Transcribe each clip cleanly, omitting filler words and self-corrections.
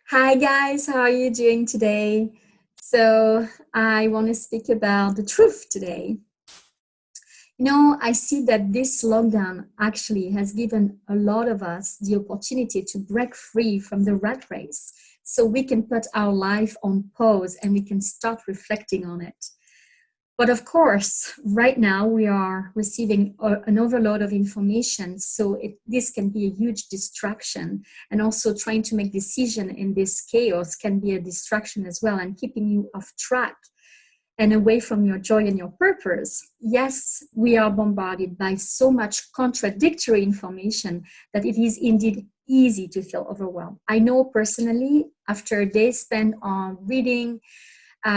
Hi guys, how are you doing today? I want to speak about the truth today. I see that this lockdown actually has given a lot of us the opportunity to break free from the rat race so we can put our life on pause and we can start reflecting on it. But of course, right now we are receiving an overload of information, so this can be a huge distraction. And also, trying to make decision in this chaos can be a distraction as well, and keeping you off track and away from your joy and your purpose. Yes, we are bombarded by so much contradictory information that it is indeed easy to feel overwhelmed. I know personally, after a day spent on reading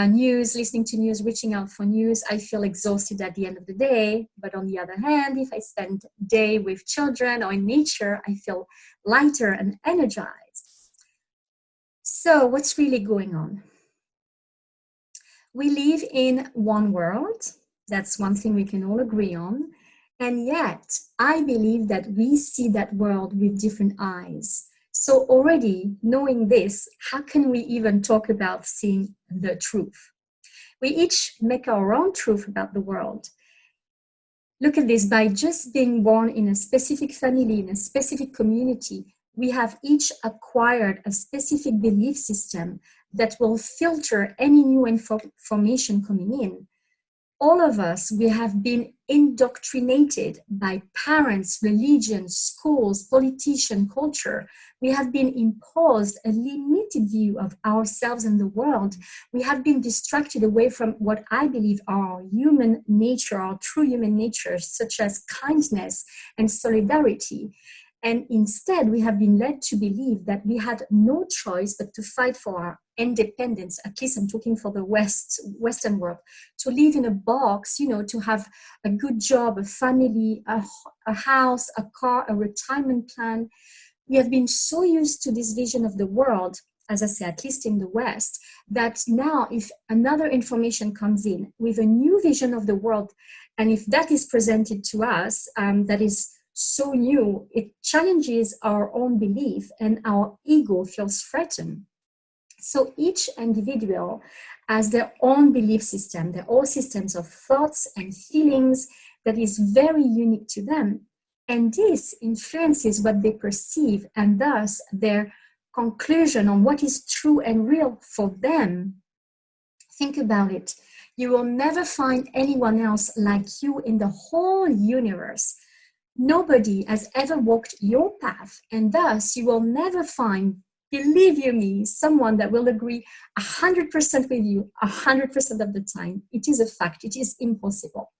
news, listening to news, reaching out for news, I feel exhausted at the end of the day. But on the other hand, if I spend a day with children or in nature, I feel lighter and energized. So what's really going on? We live in one world. That's one thing we can all agree on. And yet, I believe that we see that world with different eyes. So already knowing this, how can we even talk about seeing the truth? We each make our own truth about the world. Look at this, by just being born in a specific family, in a specific community, we have each acquired a specific belief system that will filter any new information coming in. All of us, we have been indoctrinated by parents, religion, schools, politician, culture. We have been imposed a limited view of ourselves and the world. We have been distracted away from what I believe are our human nature, our true human nature, such as kindness and solidarity. And instead, we have been led to believe that we had no choice but to fight for our independence. At least I'm talking for the Western world, to live in a box, to have a good job, a family, a house, a car, a retirement plan. We have been so used to this vision of the world, as I say, at least in the West, that now if another information comes in with a new vision of the world, and if that is presented to us, that is so new, it challenges our own belief and our ego feels threatened. So each individual has their own belief system, their own systems of thoughts and feelings that is very unique to them. And this influences what they perceive and thus their conclusion on what is true and real for them. Think about it. You will never find anyone else like you in the whole universe. Nobody has ever walked your path, and thus you will never find, believe you me, someone that will agree 100% with you 100% of the time. It is a fact. It is impossible.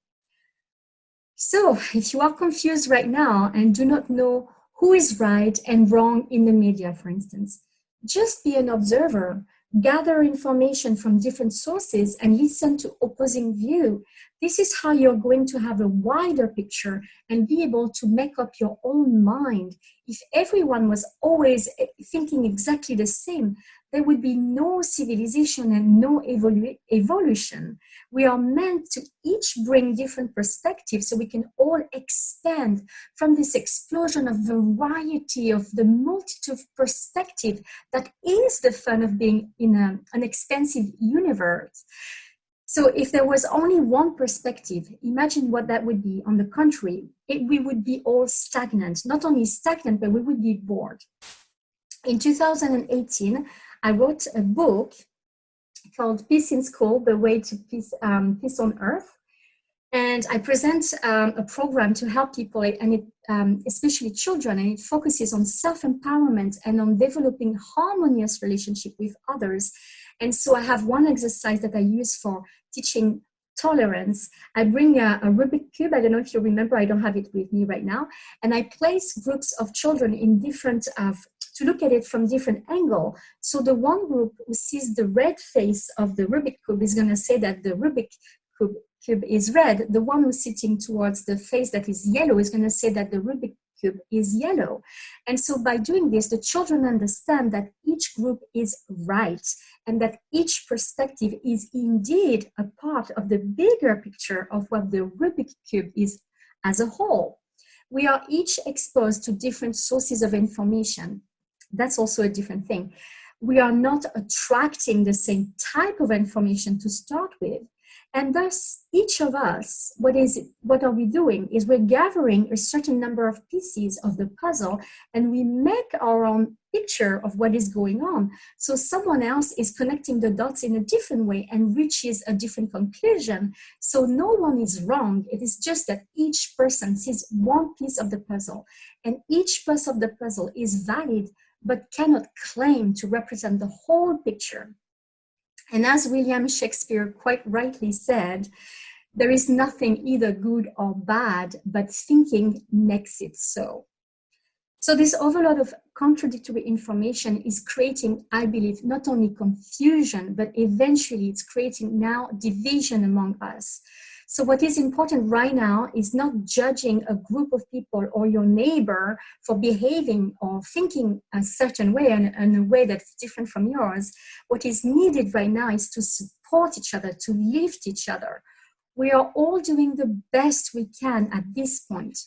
So if you are confused right now and do not know who is right and wrong in the media, for instance, just be an observer. Gather information from different sources and listen to opposing view. This is how you're going to have a wider picture and be able to make up your own mind. If everyone was always thinking exactly the same, there would be no civilization and no evolution. We are meant to each bring different perspectives so we can all expand from this explosion of variety, of the multitude of perspective that is the fun of being in an expansive universe. So if there was only one perspective, imagine what that would be. On the contrary, we would be all stagnant. Not only stagnant, but we would be bored. In 2018, I wrote a book called Peace in School, The Way to Peace, Peace on Earth. And I present a program to help people, and especially children, and it focuses on self-empowerment and on developing harmonious relationship with others. And so I have one exercise that I use for teaching tolerance. I bring a Rubik Cube. I don't know if you remember, I don't have it with me right now. And I place groups of children in different, to look at it from different angle. So the one group who sees the red face of the Rubik Cube is going to say that the Rubik Cube is red. The one who's sitting towards the face that is yellow is going to say that the Rubik Cube is yellow. And so by doing this, the children understand that each group is right and that each perspective is indeed a part of the bigger picture of what the Rubik Cube is as a whole. We are each exposed to different sources of information. That's also a different thing. we are not attracting the same type of information to start with. And thus, each of us, what are we doing? Is we're gathering a certain number of pieces of the puzzle, and we make our own picture of what is going on. So someone else is connecting the dots in a different way and reaches a different conclusion. So no one is wrong. It is just that each person sees one piece of the puzzle, and each piece of the puzzle is valid, but cannot claim to represent the whole picture. And as William Shakespeare quite rightly said, there is nothing either good or bad, but thinking makes it so. So this overload of contradictory information is creating, I believe, not only confusion, but eventually it's creating now division among us. So what is important right now is not judging a group of people or your neighbor for behaving or thinking a certain way and in a way that's different from yours. What is needed right now is to support each other, to lift each other. We are all doing the best we can at this point.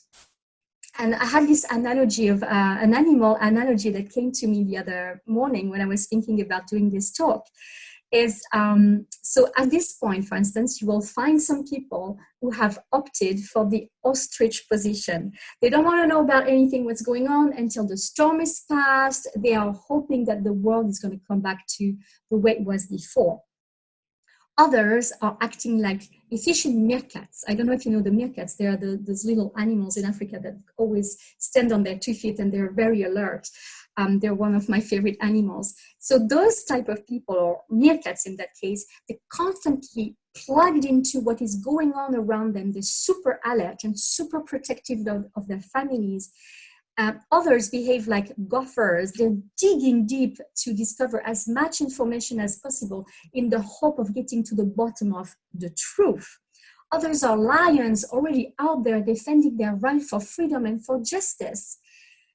And I had this analogy of an animal analogy that came to me the other morning when I was thinking about doing this talk. So at this point, for instance, you will find some people who have opted for the ostrich position. They don't want to know about anything what's going on until the storm is past. They are hoping that the world is going to come back to the way it was before. Others are acting like efficient meerkats. I don't know if you know the meerkats. They are those little animals in Africa that always stand on their 2 feet and they're very alert. They're one of my favorite animals. So those type of people, or meerkats in that case, they're constantly plugged into what is going on around them. They're super alert and super protective of their families. Others behave like gophers. They're digging deep to discover as much information as possible in the hope of getting to the bottom of the truth. Others are lions already out there defending their right for freedom and for justice.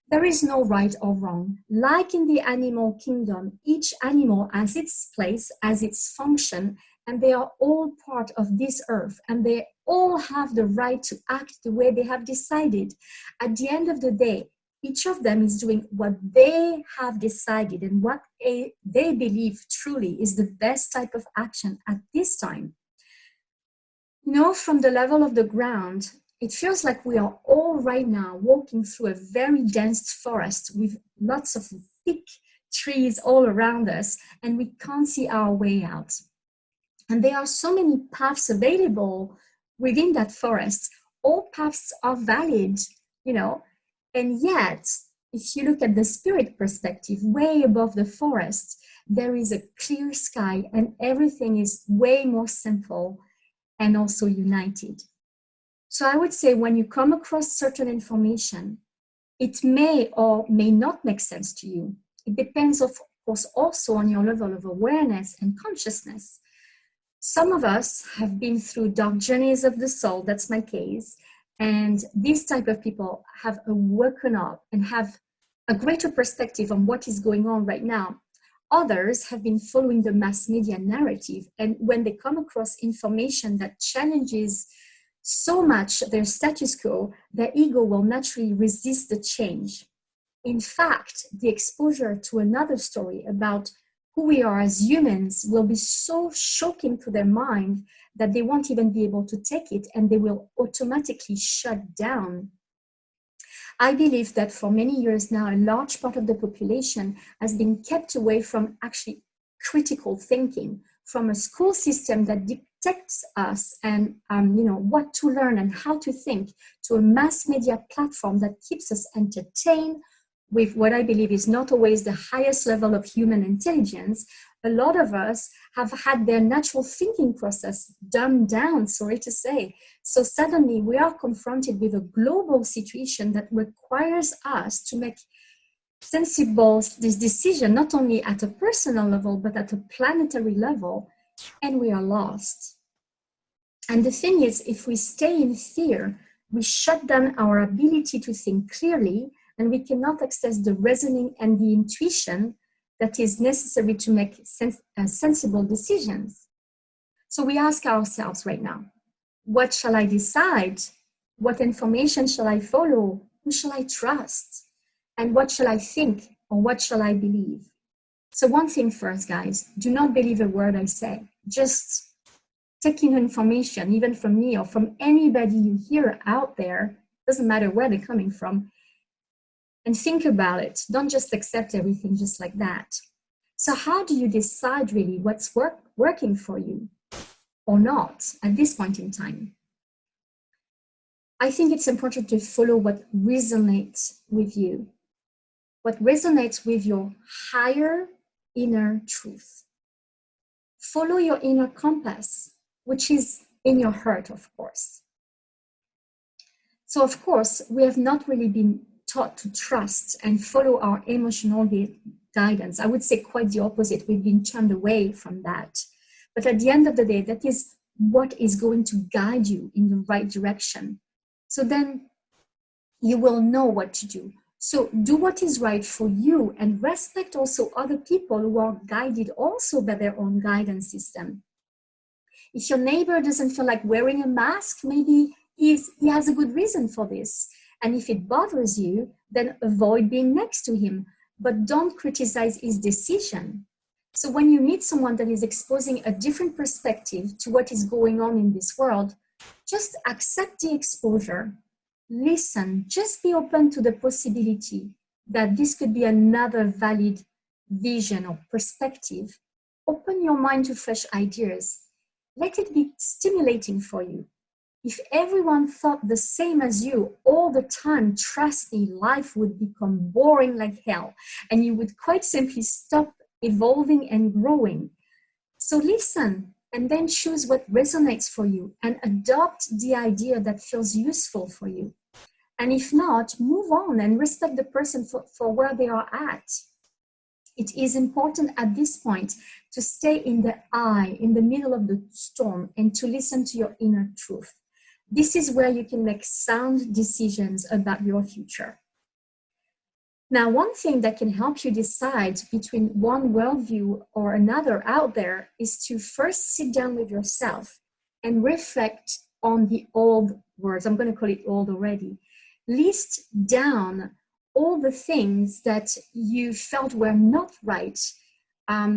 There is no right or wrong. Like in the animal kingdom, each animal has its place, has its function, and they are all part of this earth, and they all have the right to act the way they have decided. At the end of the day, each of them is doing what they have decided and what they believe truly is the best type of action at this time. You know, from the level of the ground, it feels like we are all right now walking through a very dense forest with lots of thick trees all around us, and we can't see our way out. And there are so many paths available within that forest. All paths are valid, you know, and yet, if you look at the spirit perspective, way above the forest, there is a clear sky and everything is way more simple and also united. So I would say when you come across certain information, it may or may not make sense to you. It depends, of course, also on your level of awareness and consciousness. Some of us have been through dark journeys of the soul, that's my case, and these type of people have woken up and have a greater perspective on what is going on right now. Others have been following the mass media narrative, and when they come across information that challenges so much their status quo, their ego will naturally resist the change. In fact, the exposure to another story about who we are as humans will be so shocking to their mind that they won't even be able to take it, and they will automatically shut down. I believe that for many years now, a large part of the population has been kept away from actually critical thinking, from a school system that dictates us and what to learn and how to think, to a mass media platform that keeps us entertained with what I believe is not always the highest level of human intelligence. A lot of us have had their natural thinking process dumbed down, sorry to say. So suddenly we are confronted with a global situation that requires us to make sensible this decision, not only at a personal level, but at a planetary level, and we are lost. And the thing is, if we stay in fear, we shut down our ability to think clearly, and we cannot access the reasoning and the intuition that is necessary to make sensible decisions. So we ask ourselves right now, what shall I decide? What information shall I follow? Who shall I trust? And what shall I think, or what shall I believe? So one thing first, guys, do not believe a word I say. Just take in information, even from me or from anybody you hear out there, doesn't matter where they're coming from, and think about it. Don't just accept everything just like that. So how do you decide really what's working for you or not at this point in time? I think it's important to follow what resonates with you, what resonates with your higher inner truth. Follow your inner compass, which is in your heart, of course. So, of course, we have not really been taught to trust and follow our emotional guidance. I would say quite the opposite. We've been turned away from that. But at the end of the day, that is what is going to guide you in the right direction. So then you will know what to do. So do what is right for you and respect also other people who are guided also by their own guidance system. If your neighbor doesn't feel like wearing a mask, maybe he has a good reason for this. And if it bothers you, then avoid being next to him, but don't criticize his decision. So when you meet someone that is exposing a different perspective to what is going on in this world, just accept the exposure. Listen, just be open to the possibility that this could be another valid vision or perspective. Open your mind to fresh ideas. Let it be stimulating for you. If everyone thought the same as you all the time, trust me, life would become boring like hell, and you would quite simply stop evolving and growing. So listen, and then choose what resonates for you and adopt the idea that feels useful for you. And if not, move on and respect the person for where they are at. It is important at this point to stay in the eye, in the middle of the storm, and to listen to your inner truth. This is where you can make sound decisions about your future. Now, one thing that can help you decide between one worldview or another out there is to first sit down with yourself and reflect on the old words. I'm going to call it old already. List down all the things that you felt were not right.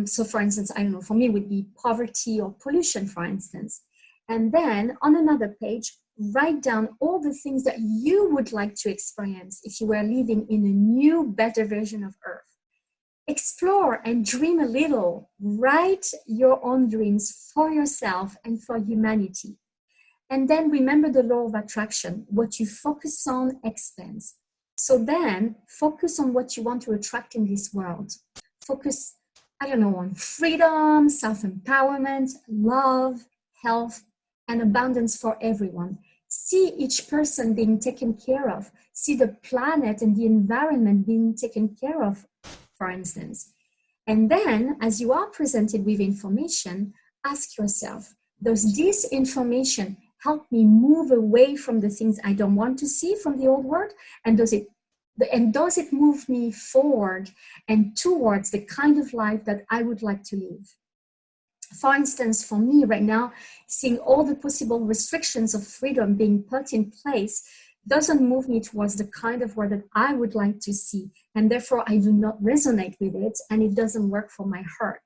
So for instance, I don't know, for me it would be poverty or pollution, for instance. And then on another page, write down all the things that you would like to experience if you were living in a new, better version of Earth. Explore and dream a little. Write your own dreams for yourself and for humanity. And then remember the law of attraction. What you focus on expands. So then focus on what you want to attract in this world. Focus, I don't know, on freedom, self-empowerment, love, health, and abundance for everyone. See each person being taken care of. See the planet and the environment being taken care of, for instance. And then, as you are presented with information, ask yourself, does this information help me move away from the things I don't want to see from the old world? And does it move me forward and towards the kind of life that I would like to live? For instance, for me right now, seeing all the possible restrictions of freedom being put in place doesn't move me towards the kind of world that I would like to see. And therefore, I do not resonate with it, and it doesn't work for my heart.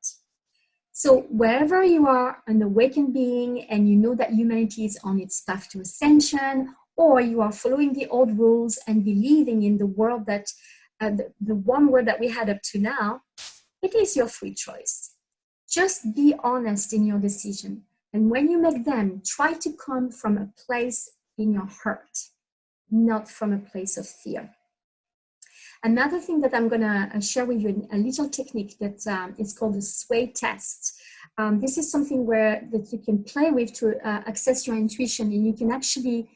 So wherever you are an awakened being and you know that humanity is on its path to ascension, or you are following the old rules and believing in the world that, the one world that we had up to now, it is your free choice. Just be honest in your decision. And when you make them, try to come from a place in your heart, not from a place of fear. Another thing that I'm going to share with you, a little technique that is called the sway test. This is something that you can play with to access your intuition, and you can actually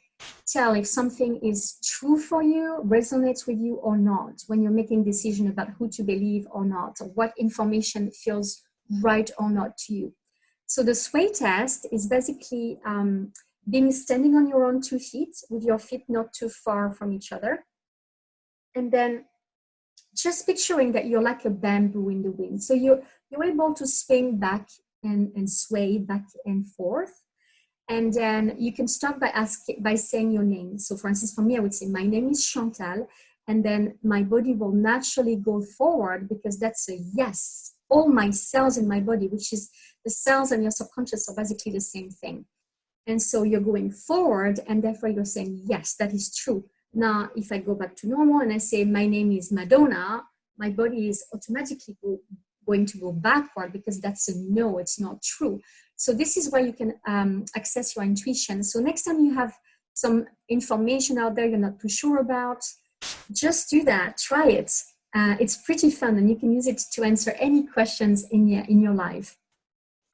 tell if something is true for you, resonates with you or not, when you're making a decision about who to believe or not, or what information feels right or not to you. So the sway test is basically being standing on your own 2 feet with your feet not too far from each other. And then just picturing that you're like a bamboo in the wind. So you're able to swing back and sway back and forth. And then you can start by saying your name. So for instance, for me, I would say, my name is Chantal. And then my body will naturally go forward because that's a yes. all my cells in my body, which is the cells and your subconscious are basically the same thing. And so you're going forward, and therefore you're saying, yes, that is true. Now, if I go back to normal and I say, my name is Madonna, my body is automatically going to go backward, because that's a no, it's not true. So this is where you can access your intuition. So next time you have some information out there you're not too sure about, just do that, try it. It's pretty fun, and you can use it to answer any questions in your life.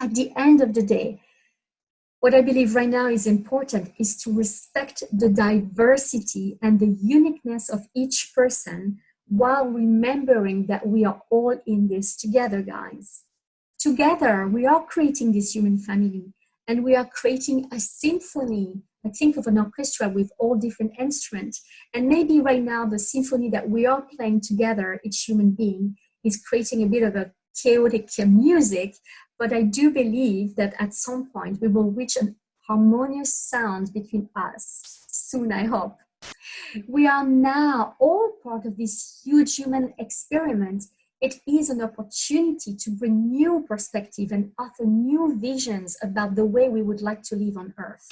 At the end of the day, what I believe right now is important is to respect the diversity and the uniqueness of each person, while remembering that we are all in this together, guys. Together, we are creating this human family, and we are creating a symphony. I think of an orchestra with all different instruments. And maybe right now, the symphony that we are playing together, each human being, is creating a bit of a chaotic music. But I do believe that at some point we will reach an harmonious sound between us. Soon, I hope. We are now all part of this huge human experiment. It is an opportunity to bring new perspective and offer new visions about the way we would like to live on Earth.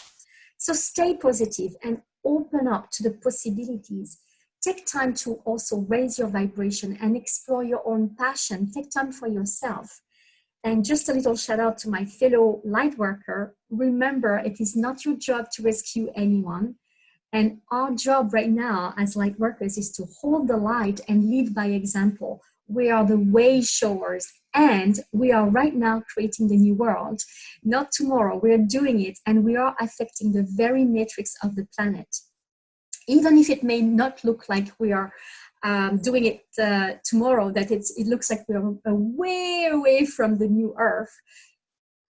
So stay positive and open up to the possibilities. Take time to also raise your vibration and explore your own passion. Take time for yourself. And just a little shout out to my fellow light worker. Remember, it is not your job to rescue anyone. And our job right now as light workers is to hold the light and lead by example. We are the way showers, and we are right now creating the new world. Not tomorrow, we are doing it, and we are affecting the very matrix of the planet. Even if it may not look like we are doing it tomorrow, that it looks like we're way away from the new Earth,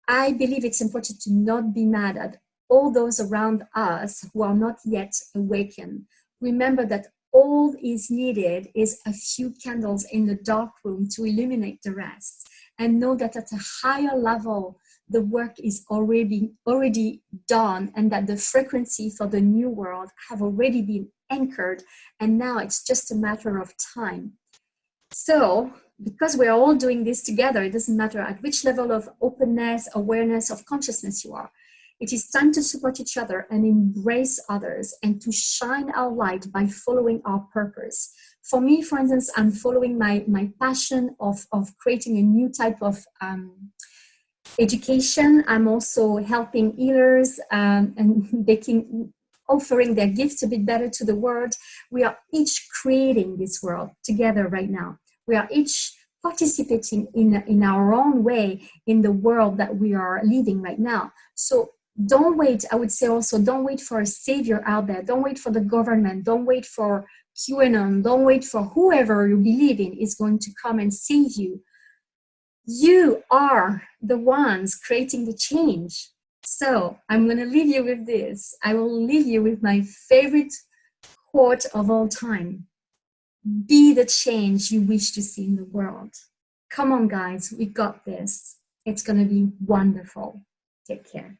I believe it's important to not be mad at all those around us who are not yet awakened. Remember that all is needed is a few candles in the dark room to illuminate the rest. And know that at a higher level, the work is already done, and that the frequency for the new world have already been anchored, and now it's just a matter of time. So, because we're all doing this together, it doesn't matter at which level of openness, awareness, of consciousness you are. It is time to support each other and embrace others, and to shine our light by following our purpose. For me, for instance, I'm following my passion of creating a new type of education. I'm also helping healers and offering their gifts a bit better to the world. We are each creating this world together right now. We are each participating in our own way in the world that we are living right now. So don't wait. I would say also, don't wait for a savior out there. Don't wait for the government. Don't wait for QAnon. Don't wait for whoever you believe in is going to come and save you. You are the ones creating the change. So I'm going to leave you with this. I will leave you with my favorite quote of all time. Be the change you wish to see in the world. Come on, guys. We got this. It's going to be wonderful. Take care.